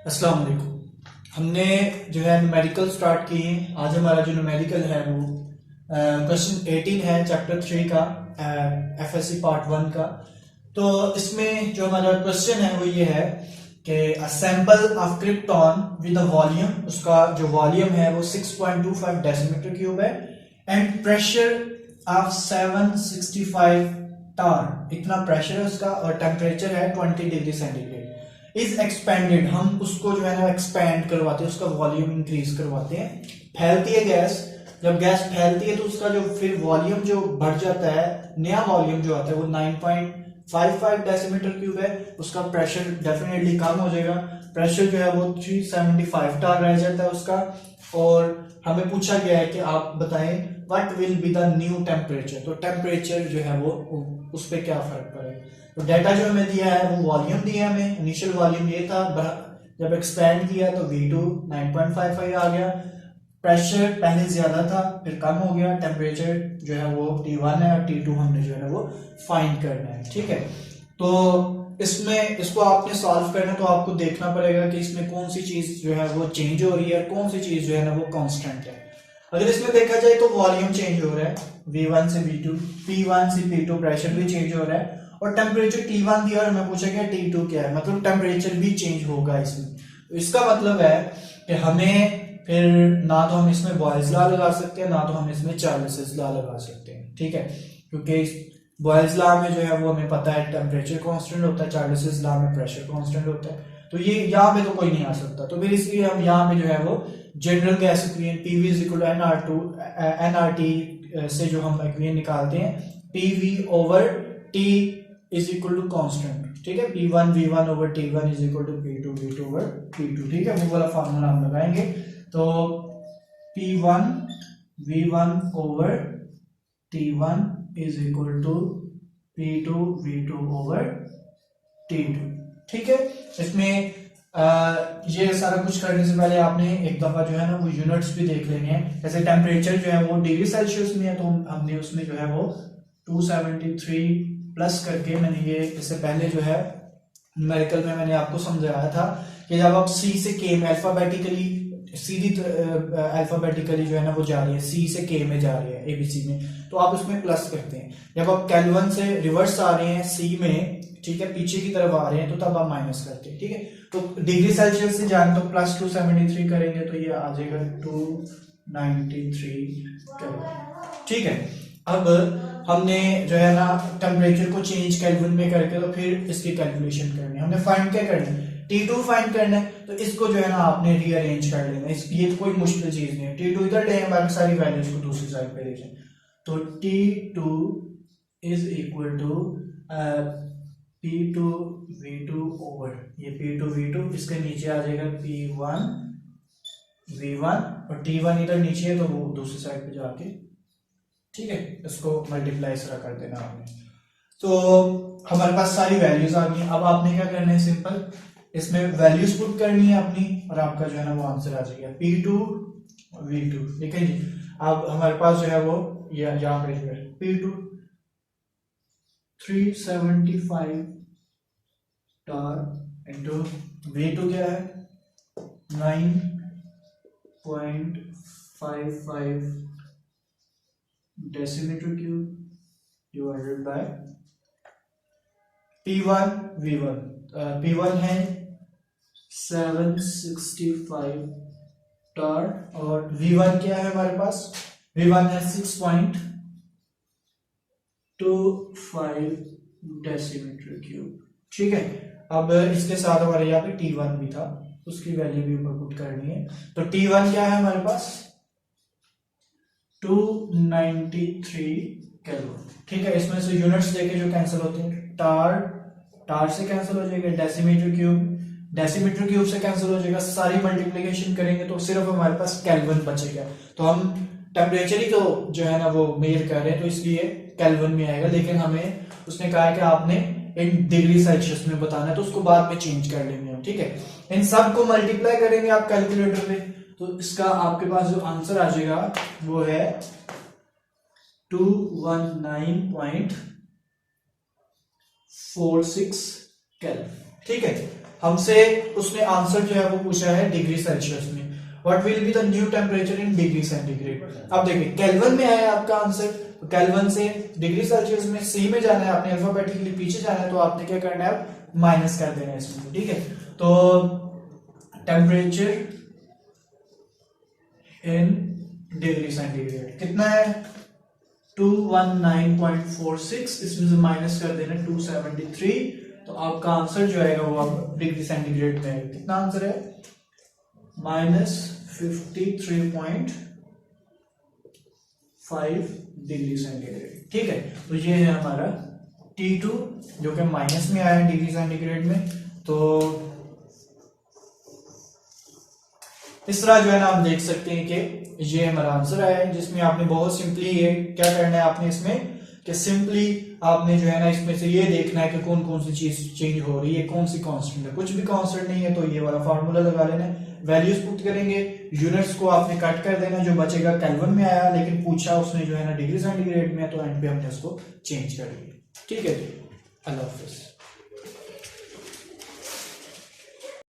अस्सलाम वालेकुम। हमने जो है न्यूमेरिकल स्टार्ट किए हैं। आज हमारा जो न्यूमेरिकल है वो क्वेश्चन 18 है चैप्टर 3 का, एफएससी पार्ट 1 का। तो इसमें जो हमारा क्वेश्चन है वो ये है कि a sample of krypton with a volume, उसका जो वॉल्यूम है वो 6.25 डेसीमीटर क्यूब है एंड प्रेशर ऑफ 765 टार, इतना प्रेशर है उसका, और टेम्परेचर है 20 डिग्री सेंटीग्रेड। इज एक्सपेंडेड, हम उसको जो है ना एक्सपेंड करवाते हैं, उसका वॉल्यूम इंक्रीज करवाते हैं। फैलती है गैस, जब गैस फैलती है तो उसका जो फिर वॉल्यूम जो बढ़ जाता है, नया वॉल्यूम जो आता है वो 9.55 डेसीमीटर क्यूब है। उसका प्रेशर डेफिनेटली कम हो जाएगा, प्रेशर जो है वो 375 टार रह जाता है उसका। और हमें पूछा गया है कि आप बताएं what will be the new temperature, तो टेम्परेचर जो है वो उस पर क्या फर्क पड़ेगा। तो डाटा जो हमें दिया है वो वॉल्यूम दिया है हमें, इनिशियल वॉल्यूम ये था, जब एक्सपेंड किया तो V2 9.55 आ गया, प्रेशर पहले ज्यादा था फिर कम हो गया, टेम्परेचर जो है वो T1 है और T2 हमने जो है वो फाइंड करना है। ठीक है, तो इसमें इसको आपने सॉल्व करना है तो आपको देखना पड़ेगा कि इसमें कौन सी चीज जो है वो चेंज हो रही है, कौन सी चीज जो है ना वो कांस्टेंट है। अगर इसमें देखा जाए तो वॉल्यूम चेंज हो रहा है, V1 से V2, P1 से P2, प्रेशर भी चेंज हो रहा है, और टेम्परेचर T1 दिया और हमें पूछा गया T2 क्या है, मतलब टेम्परेचर भी चेंज होगा इसमें। तो इसका मतलब है कि हमें फिर ना तो हम इसमें बॉयल्स लॉ लगा सकते हैं, ना तो हम इसमें चार्ल्स लॉ लगा सकते हैं। ठीक है, क्योंकि बॉयल्स लॉ में जो है वो हमें पता है टेम्परेचर कांस्टेंट होता है, चार्ल्स लॉ में प्रेशर कांस्टेंट होता है, तो ये यहाँ पे तो कोई नहीं आ सकता। तो फिर इसलिए हम यहाँ पे जो है वो general gas equation PV is equal to NRT से जो हम इक्वेशन निकालते हैं, PV over T is equal to constant. ठीक है, P1 V1 over T1 is equal to P2 V2 over T2। ठीक है, वो वाला फार्मूला हम लगाएंगे। तो P1 V1 over T1 is equal to P2 V2 over T2। ठीक है, इसमें ये सारा कुछ करने से पहले आपने एक दफा जो है ना वो यूनिट्स भी देख लेने हैं। जैसे टेम्परेचर जो है वो डिग्री सेल्सियस में है, तो हमने उसमें जो है वो 273 प्लस करके, मैंने ये इससे पहले जो है न्यूमेरिकल में मैंने आपको समझाया था कि जब आप C से K में अल्फाबेटिकली सीधी अल्फाबेटिकली जो है ना वो जा रही है, C से K में जा रही है ABC में, तो आप उसमें प्लस करते हैं। जब आप केल्विन से रिवर्स आ रहे हैं C में, ठीक है, पीछे की तरफ आ रहे हैं, तो तब आप माइनस करते हैं। ठीक है, तो डिग्री सेल्सियस से जाए तो प्लस 273 करेंगे तो ये आ जाएगा 293 केल्विन। ठीक है, अब हमने जो है ना टेम्परेचर को चेंज केल्विन में करके तो फिर इसकी कैलकुलेशन करनी है। हमने फाइंड क्या करना है, T2 फाइंड करना है, तो इसको जो है ना आपने रीअरेंज कर लेना है, ये कोई मुश्किल चीज नहीं है। T2 इधर ले, बाकी सारी वैल्यूज को दूसरी साइड पे ले जाए, तो T2 is equal to P2 V2 over ये P2 V2, इसके नीचे आ जाएगा P1 V1, और T1 इधर नीचे है तो वो दूसरी साइड पे जाके, ठीक है, इसको मल्टीप्लाई इस तरह कर देना आपने। तो हमारे पास सारी वैल्यूज आ गई। अब आपने क्या करना है, सिंपल इसमें वैल्यूज पुट करनी है अपनी, और आपका जो है ना वो आंसर आ जाएगा P2 V2। ठीक है जी, अब हमारे पास जो है वो यहाँ पे जो है P2 375 टार इंटू V2 क्या है 9.55 decimetre cube divided by P1 V1, P1 है 765 टार, और V1 क्या है हमारे पास, V1 है 6.25 डेसीमीटर क्यूब। ठीक है, अब इसके साथ हमारे यहाँ पे T1 भी था, उसकी वैल्यू भी ऊपर पुट करनी है। तो T1 क्या है हमारे पास 293 केल्विन। ठीक है, इसमें से यूनिट्स देके जो कैंसिल होते हैं, टार से कैंसिल हो जाएगा, डेसीमीटर क्यूब से कैंसिल हो जाएगा, सारी मल्टीप्लिकेशन करेंगे तो सिर्फ हमारे पास केल्विन बचेगा। तो हम टेम्परेचर ही तो जो है ना वो मेजर कर रहे हैं, तो इसलिए केल्विन में आएगा, लेकिन हमें उसने कहा है कि आपने इन डिग्री सेल्सियस में बताना है, तो उसको बाद में चेंज कर लेंगे हम। ठीक है, इन सब को मल्टीप्लाई करेंगे आप कैलकुलेटर पे, तो इसका आपके पास जो आंसर आ जाएगा वो है 219.46 केल्विन। ठीक है। हमसे उसने आंसर जो है वो पूछा है डिग्री सेल्सियस में, what will be the new temperature in degree centigrade. अब देखिए केल्विन में आया आपका आंसर, तो केल्विन से डिग्री सेल्सियस में सी में जाना है, आपने अल्फाबेटिकली पीछे जाना है, तो आपने क्या करना है, माइनस कर देना है इसमें, ठीक है। तो टेम्परेचर इन डिग्री सेंटीग्रेड कितना है, 219.46, इसमें से माइनस कर देना 273, तो आपका आंसर जो आएगा वो आप डिग्री सेंटीग्रेड में आएगा, कितना आंसर है, -53.5 डिग्री सेंटीग्रेड, ठीक है। तो ये है हमारा T2 जो कि माइनस में आया है डिग्री सेंटीग्रेड में। तो इस तरह जो है ना हम देख सकते हैं कि ये हमारा आंसर आया है, जिसमें आपने बहुत सिंपली ये क्या करना है, आपने इसमें कि सिंपली आपने जो है ना इसमें से ये देखना है कि कौन कौन सी चीज चेंज हो रही है, कौन सी कांस्टेंट है, कुछ भी कांस्टेंट नहीं है तो ये वाला फार्मूला लगा लेना है, वैल्यूज पुट करेंगे, यूनिट्स को आपने कट कर देना, जो बचेगा केल्विन में आया लेकिन पूछा उसने जो है ना डिग्री सेंटीग्रेड में, तो एंड पे हमने उसको चेंज कर दिया, ठीक है जी। अल्लाह हाफिज।